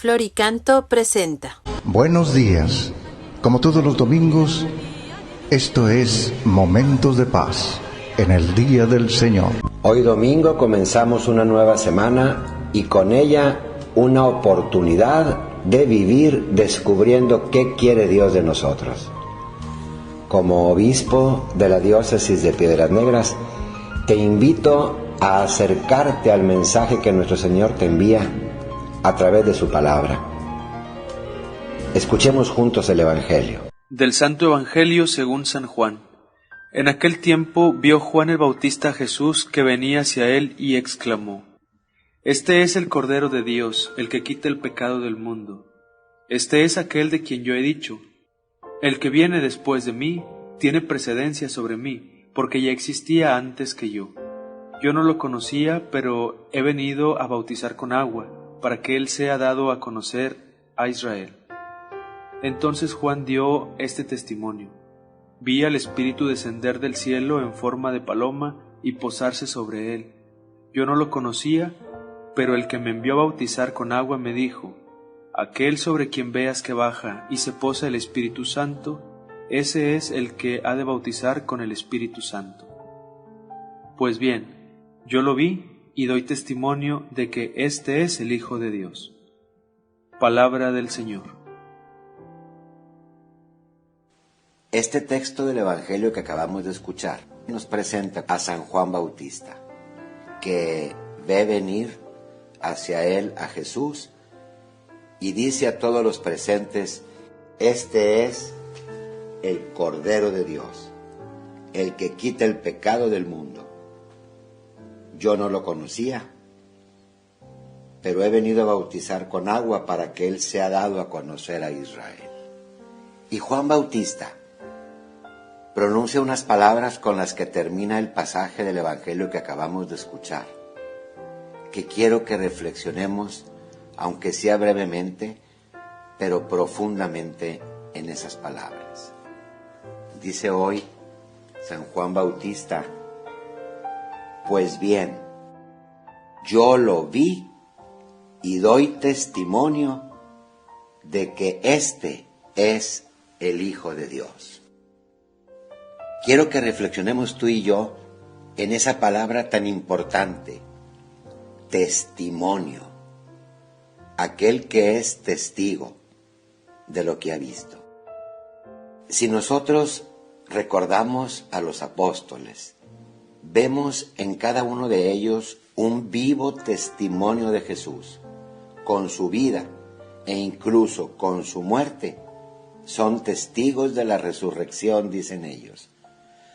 Flor y Canto presenta. Buenos días. Como todos los domingos, esto es Momentos de Paz en el Día del Señor. Hoy domingo comenzamos una nueva semana y con ella una oportunidad de vivir descubriendo qué quiere Dios de nosotros. Como obispo de la diócesis de Piedras Negras, te invito a acercarte al mensaje que nuestro Señor te envía a través de su palabra. Escuchemos juntos el Evangelio. Del Santo Evangelio según San Juan. En aquel tiempo vio Juan el Bautista a Jesús que venía hacia él y exclamó: Este es el Cordero de Dios, el que quita el pecado del mundo. Este es aquel de quien yo he dicho: El que viene después de mí tiene precedencia sobre mí, porque ya existía antes que yo. Yo no lo conocía, pero he venido a bautizar con agua, para que él sea dado a conocer a Israel. Entonces Juan dio este testimonio: Vi al Espíritu descender del cielo en forma de paloma y posarse sobre él. Yo no lo conocía, pero el que me envió a bautizar con agua me dijo: Aquel sobre quien veas que baja y se posa el Espíritu Santo, ese es el que ha de bautizar con el Espíritu Santo. Pues bien, yo lo vi y doy testimonio de que este es el Hijo de Dios. Palabra del Señor. Este texto del Evangelio que acabamos de escuchar nos presenta a San Juan Bautista, que ve venir hacia él a Jesús y dice a todos los presentes: Este es el Cordero de Dios, el que quita el pecado del mundo. Yo no lo conocía, pero he venido a bautizar con agua para que él sea dado a conocer a Israel. Y Juan Bautista pronuncia unas palabras con las que termina el pasaje del Evangelio que acabamos de escuchar, que quiero que reflexionemos, aunque sea brevemente, pero profundamente en esas palabras. Dice hoy San Juan Bautista: Pues bien, yo lo vi y doy testimonio de que este es el Hijo de Dios. Quiero que reflexionemos tú y yo en esa palabra tan importante: testimonio. Aquel que es testigo de lo que ha visto. Si nosotros recordamos a los apóstoles, vemos en cada uno de ellos un vivo testimonio de Jesús. Con su vida e incluso con su muerte, son testigos de la resurrección, dicen ellos.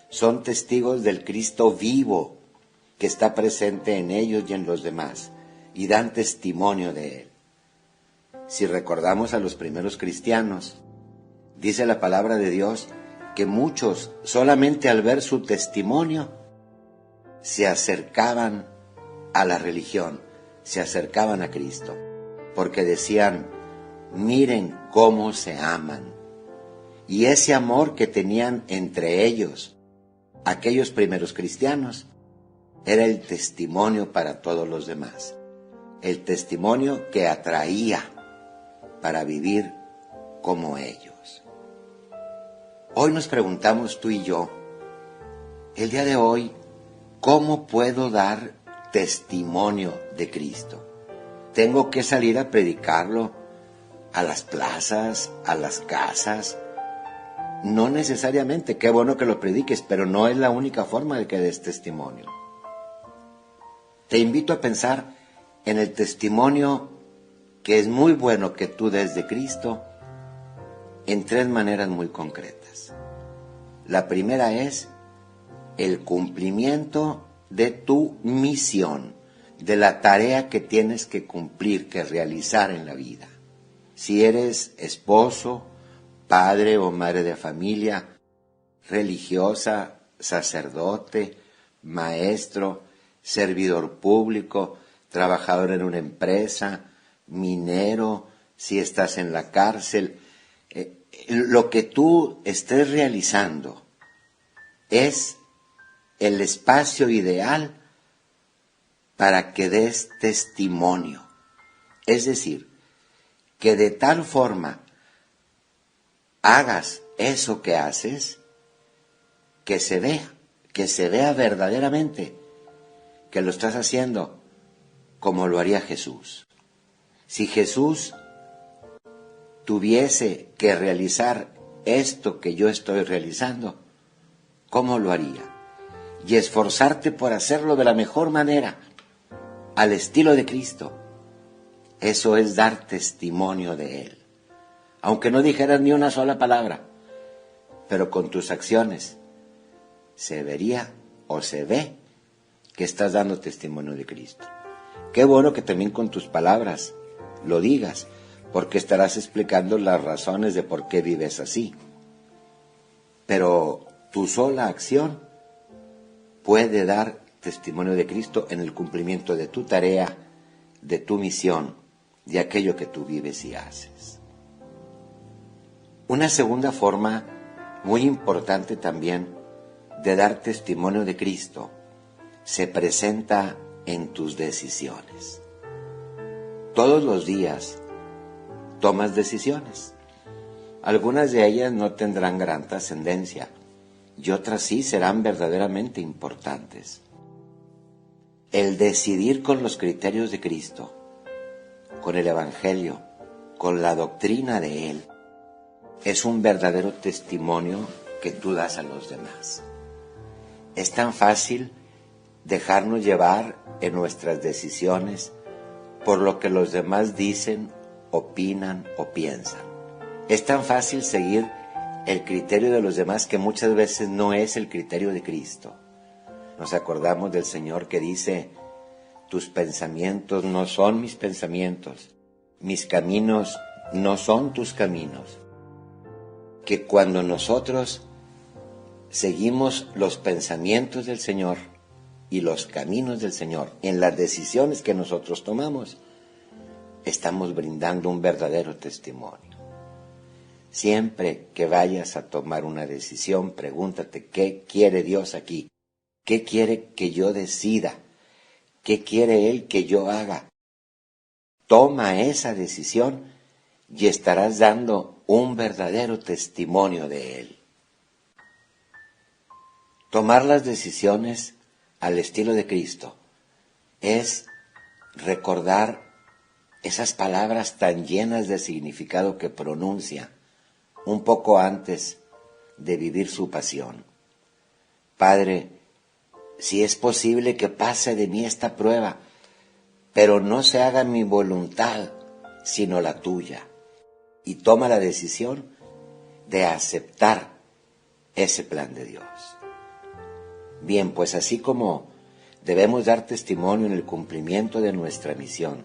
Son testigos del Cristo vivo que está presente en ellos y en los demás, y dan testimonio de Él. Si recordamos a los primeros cristianos, dice la palabra de Dios que muchos, solamente al ver su testimonio, se acercaban a la religión, se acercaban a Cristo, porque decían: miren cómo se aman. Y ese amor que tenían entre ellos, aquellos primeros cristianos, era el testimonio para todos los demás, el testimonio que atraía para vivir como ellos. Hoy nos preguntamos tú y yo, el día de hoy, ¿cómo puedo dar testimonio de Cristo? ¿Tengo que salir a predicarlo a las plazas, a las casas? No necesariamente, qué bueno que lo prediques, pero no es la única forma de que des testimonio. Te invito a pensar en el testimonio que es muy bueno que tú des de Cristo en tres maneras muy concretas. La primera es el cumplimiento de tu misión, de la tarea que tienes que cumplir, que realizar en la vida. Si eres esposo, padre o madre de familia, religiosa, sacerdote, maestro, servidor público, trabajador en una empresa, minero, si estás en la cárcel, lo que tú estés realizando es el espacio ideal para que des testimonio. Es decir, que de tal forma hagas eso que haces, que se vea verdaderamente que lo estás haciendo como lo haría Jesús. Si Jesús tuviese que realizar esto que yo estoy realizando, ¿cómo lo haría? Y esforzarte por hacerlo de la mejor manera, al estilo de Cristo. Eso es dar testimonio de Él. Aunque no dijeras ni una sola palabra, pero con tus acciones se vería o se ve que estás dando testimonio de Cristo. Qué bueno que también con tus palabras lo digas, porque estarás explicando las razones de por qué vives así. Pero tu sola acción puede dar testimonio de Cristo en el cumplimiento de tu tarea, de tu misión, de aquello que tú vives y haces. Una segunda forma muy importante también de dar testimonio de Cristo se presenta en tus decisiones. Todos los días tomas decisiones. Algunas de ellas no tendrán gran trascendencia y otras sí serán verdaderamente importantes. El decidir con los criterios de Cristo, con el Evangelio, con la doctrina de Él, es un verdadero testimonio que tú das a los demás. Es tan fácil dejarnos llevar en nuestras decisiones por lo que los demás dicen, opinan o piensan. Es tan fácil seguir el criterio de los demás que muchas veces no es el criterio de Cristo. Nos acordamos del Señor que dice: tus pensamientos no son mis pensamientos, mis caminos no son tus caminos. Que cuando nosotros seguimos los pensamientos del Señor y los caminos del Señor en las decisiones que nosotros tomamos, estamos brindando un verdadero testimonio. Siempre que vayas a tomar una decisión, pregúntate: ¿qué quiere Dios aquí? ¿Qué quiere que yo decida? ¿Qué quiere Él que yo haga? Toma esa decisión y estarás dando un verdadero testimonio de Él. Tomar las decisiones al estilo de Cristo es recordar esas palabras tan llenas de significado que pronuncia un poco antes de vivir su pasión. Padre, si es posible que pase de mí esta prueba, pero no se haga mi voluntad, sino la tuya. Y toma la decisión de aceptar ese plan de Dios. Bien, pues así como debemos dar testimonio en el cumplimiento de nuestra misión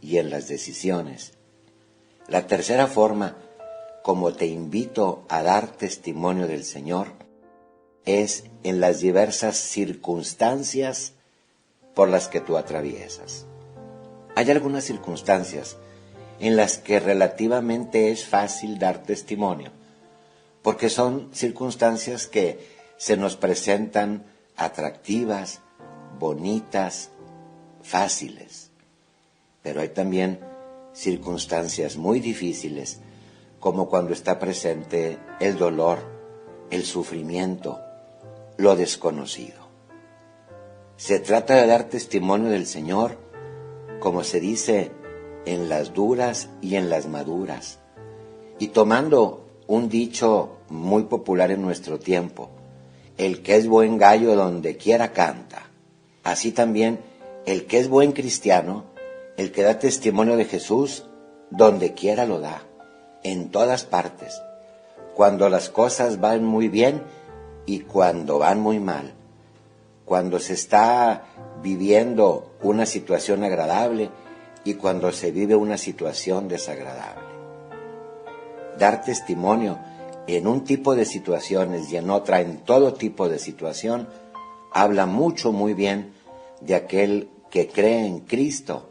y en las decisiones, la tercera forma, como te invito a dar testimonio del Señor, es en las diversas circunstancias por las que tú atraviesas. Hay algunas circunstancias en las que relativamente es fácil dar testimonio, porque son circunstancias que se nos presentan atractivas, bonitas, fáciles. Pero hay también circunstancias muy difíciles, como cuando está presente el dolor, el sufrimiento, lo desconocido. Se trata de dar testimonio del Señor, como se dice, en las duras y en las maduras. Y tomando un dicho muy popular en nuestro tiempo: el que es buen gallo donde quiera canta. Así también el que es buen cristiano, el que da testimonio de Jesús, donde quiera lo da, en todas partes, cuando las cosas van muy bien y cuando van muy mal, cuando se está viviendo una situación agradable y cuando se vive una situación desagradable. Dar testimonio en un tipo de situaciones y en otra, en todo tipo de situación, habla mucho, muy bien de aquel que cree en Cristo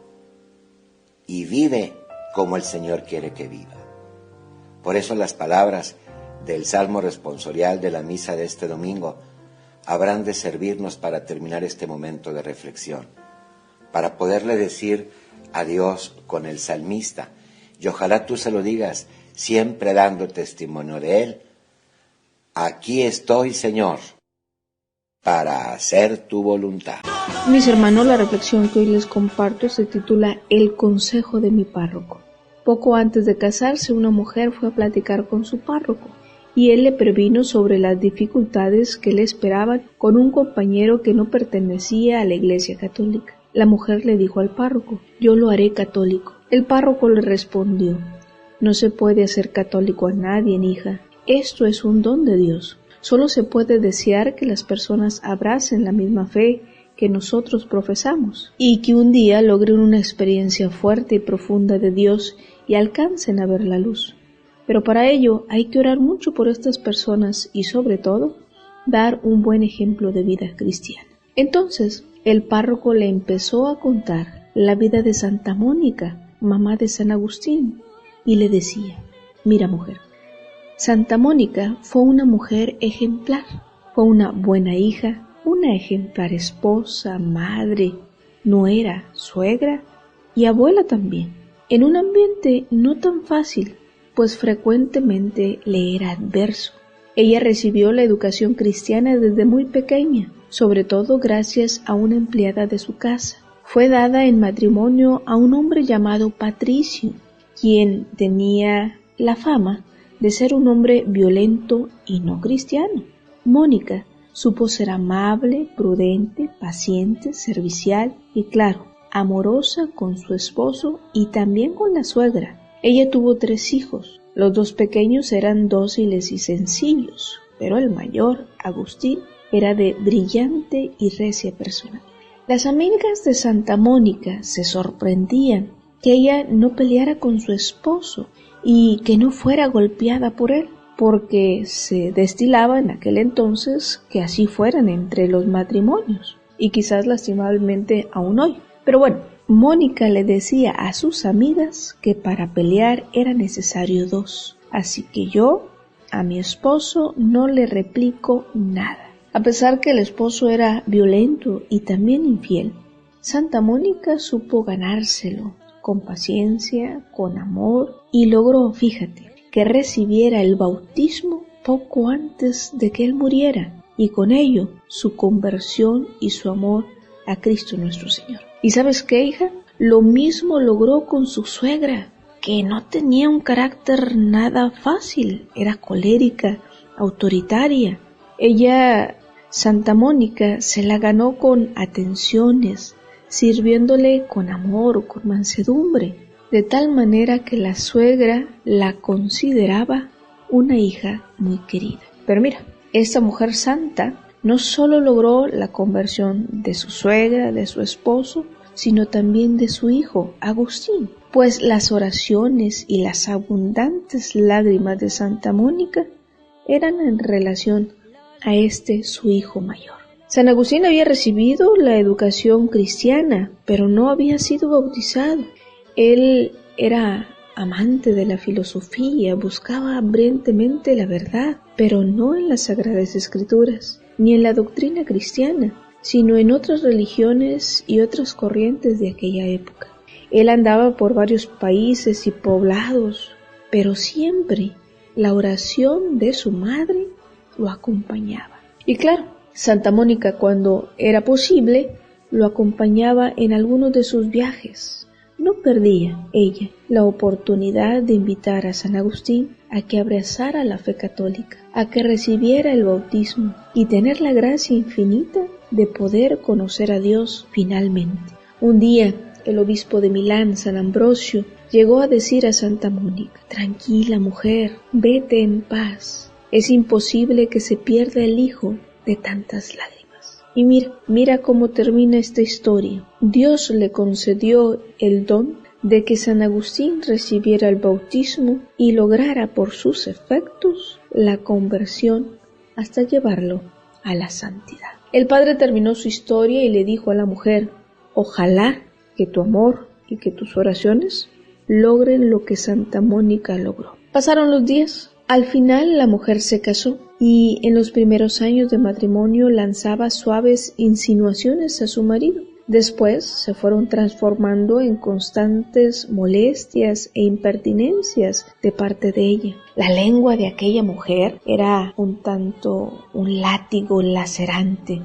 y vive como el Señor quiere que viva. Por eso las palabras del Salmo responsorial de la misa de este domingo habrán de servirnos para terminar este momento de reflexión, para poderle decir a Dios con el salmista: y ojalá tú se lo digas, siempre dando testimonio de Él. Aquí estoy, Señor, para hacer tu voluntad. Mis hermanos, la reflexión que hoy les comparto se titula El consejo de mi párroco. Poco antes de casarse, una mujer fue a platicar con su párroco y él le previno sobre las dificultades que le esperaban con un compañero que no pertenecía a la Iglesia Católica. La mujer le dijo al párroco: yo lo haré católico. El párroco le respondió: no se puede hacer católico a nadie, hija. Esto es un don de Dios. Solo se puede desear que las personas abracen la misma fe que nosotros profesamos y que un día logren una experiencia fuerte y profunda de Dios y alcancen a ver la luz. Pero para ello hay que orar mucho por estas personas y sobre todo dar un buen ejemplo de vida cristiana. Entonces el párroco le empezó a contar la vida de Santa Mónica, mamá de San Agustín, y le decía: mira, mujer, Santa Mónica fue una mujer ejemplar, fue una buena hija, una ejemplar esposa, madre, nuera, suegra y abuela también, en un ambiente no tan fácil, pues frecuentemente le era adverso. Ella recibió la educación cristiana desde muy pequeña, sobre todo gracias a una empleada de su casa. Fue dada en matrimonio a un hombre llamado Patricio, quien tenía la fama de ser un hombre violento y no cristiano. Mónica supo ser amable, prudente, paciente, servicial y, claro, amorosa con su esposo y también con la suegra. Ella tuvo 3 hijos. Los 2 pequeños eran dóciles y sencillos, pero el mayor, Agustín, era de brillante y recia personalidad. Las amigas de Santa Mónica se sorprendían que ella no peleara con su esposo y que no fuera golpeada por él, porque se destilaba en aquel entonces que así fueran entre los matrimonios, y quizás lastimablemente aún hoy. Pero bueno, Mónica le decía a sus amigas que para pelear era necesario 2, así que yo a mi esposo no le replico nada. A pesar que el esposo era violento y también infiel, Santa Mónica supo ganárselo con paciencia, con amor, y logró, fíjate, que recibiera el bautismo poco antes de que él muriera, y con ello su conversión y su amor a Cristo nuestro Señor. ¿Y sabes qué, hija? Lo mismo logró con su suegra, que no tenía un carácter nada fácil, era colérica, autoritaria. Ella, Santa Mónica, se la ganó con atenciones, sirviéndole con amor, con mansedumbre, de tal manera que la suegra la consideraba una hija muy querida. Pero mira, esta mujer santa no solo logró la conversión de su suegra, de su esposo, sino también de su hijo, Agustín, pues las oraciones y las abundantes lágrimas de Santa Mónica eran en relación a su hijo mayor. San Agustín había recibido la educación cristiana, pero no había sido bautizado. Él era amante de la filosofía, buscaba hambrientemente la verdad, pero no en las Sagradas Escrituras, ni en la doctrina cristiana, sino en otras religiones y otras corrientes de aquella época. Él andaba por varios países y poblados, pero siempre la oración de su madre lo acompañaba. Y claro, Santa Mónica, cuando era posible, lo acompañaba en algunos de sus viajes. No perdía ella la oportunidad de invitar a San Agustín a que abrazara la fe católica, a que recibiera el bautismo y tener la gracia infinita de poder conocer a Dios finalmente. Un día, el obispo de Milán, San Ambrosio, llegó a decir a Santa Mónica: tranquila, mujer, vete en paz. Es imposible que se pierda el hijo de tantas lágrimas. Y mira cómo termina esta historia. Dios le concedió el don de que San Agustín recibiera el bautismo y lograra por sus efectos la conversión hasta llevarlo a la santidad. El padre terminó su historia y le dijo a la mujer: ojalá que tu amor y que tus oraciones logren lo que Santa Mónica logró. Pasaron los días. Al final la mujer se casó y en los primeros años de matrimonio lanzaba suaves insinuaciones a su marido. Después se fueron transformando en constantes molestias e impertinencias de parte de ella. La lengua de aquella mujer era un tanto un látigo lacerante,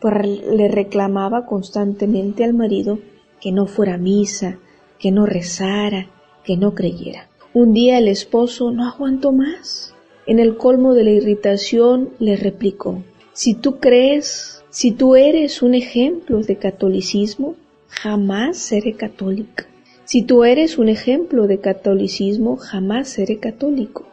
pues le reclamaba constantemente al marido que no fuera a misa, que no rezara, que no creyera. Un día el esposo no aguantó más. En el colmo de la irritación le replicó: si tú eres un ejemplo de catolicismo, jamás seré católica. Si tú eres un ejemplo de catolicismo, jamás seré católico.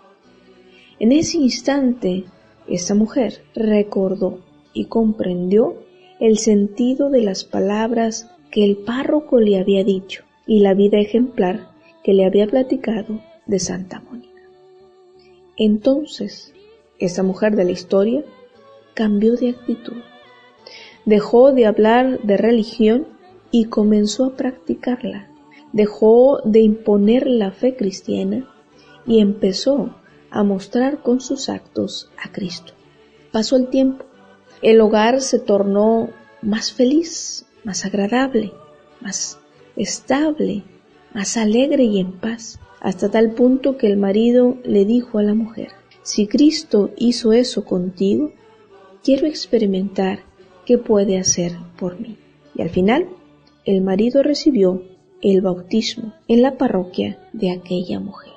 En ese instante, esta mujer recordó y comprendió el sentido de las palabras que el párroco le había dicho y la vida ejemplar que le había platicado de Santa Mónica. Entonces, esta mujer de la historia cambió de actitud. Dejó de hablar de religión y comenzó a practicarla. Dejó de imponer la fe cristiana y empezó a mostrar con sus actos a Cristo. Pasó el tiempo. El hogar se tornó más feliz, más agradable, más estable, más alegre y en paz, hasta tal punto que el marido le dijo a la mujer: si Cristo hizo eso contigo, quiero experimentar qué puede hacer por mí. Y al final, el marido recibió el bautismo en la parroquia de aquella mujer.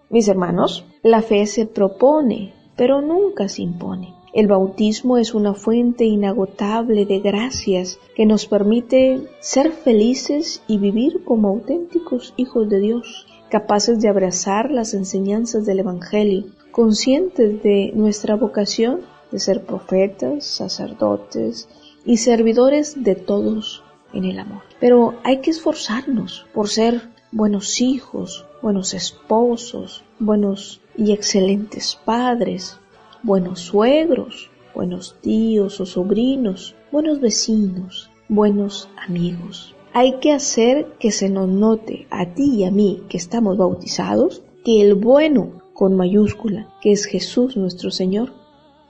Mis hermanos, la fe se propone, pero nunca se impone. El bautismo es una fuente inagotable de gracias que nos permite ser felices y vivir como auténticos hijos de Dios, capaces de abrazar las enseñanzas del Evangelio, conscientes de nuestra vocación de ser profetas, sacerdotes y servidores de todos en el amor. Pero hay que esforzarnos por ser buenos hijos, buenos esposos, buenos y excelentes padres, buenos suegros, buenos tíos o sobrinos, buenos vecinos, buenos amigos. Hay que hacer que se nos note a ti y a mí que estamos bautizados, que el bueno con mayúscula, que es Jesús nuestro Señor,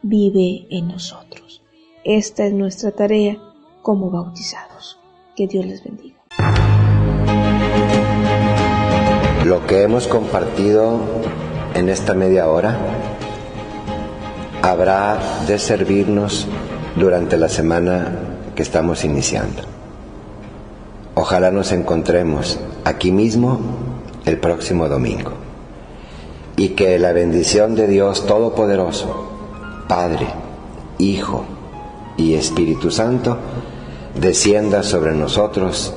vive en nosotros. Esta es nuestra tarea como bautizados. Que Dios les bendiga. Lo que hemos compartido en esta media hora habrá de servirnos durante la semana que estamos iniciando. Ojalá nos encontremos aquí mismo el próximo domingo y que la bendición de Dios Todopoderoso, Padre, Hijo y Espíritu Santo, descienda sobre nosotros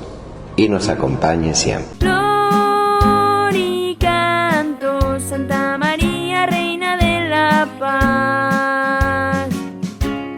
y nos acompañe siempre. Gloricanto, Santa María.